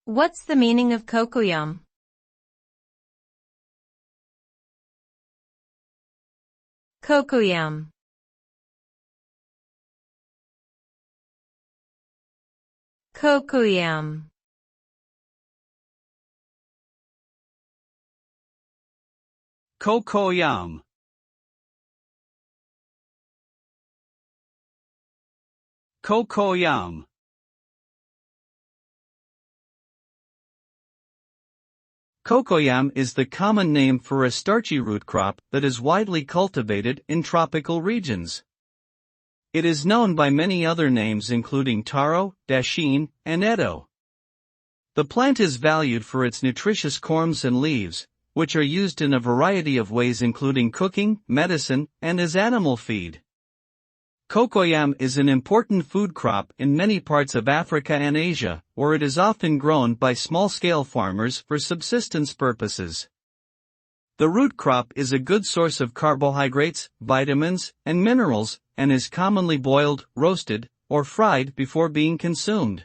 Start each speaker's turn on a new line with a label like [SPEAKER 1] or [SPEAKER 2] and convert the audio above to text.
[SPEAKER 1] What's the meaning of cocoyam? Cocoyam. Cocoyam.
[SPEAKER 2] Cocoyam. Cocoyam. Cocoyam is the common name for a starchy root crop that is widely cultivated in tropical regions. It is known by many other names including taro, dasheen, and edo. The plant is valued for its nutritious corms and leaves, which are used in a variety of ways including cooking, medicine, and as animal feed. Cocoyam is an important food crop in many parts of Africa and Asia, where it is often grown by small-scale farmers for subsistence purposes. The root crop is a good source of carbohydrates, vitamins, and minerals, and is commonly boiled, roasted, or fried before being consumed.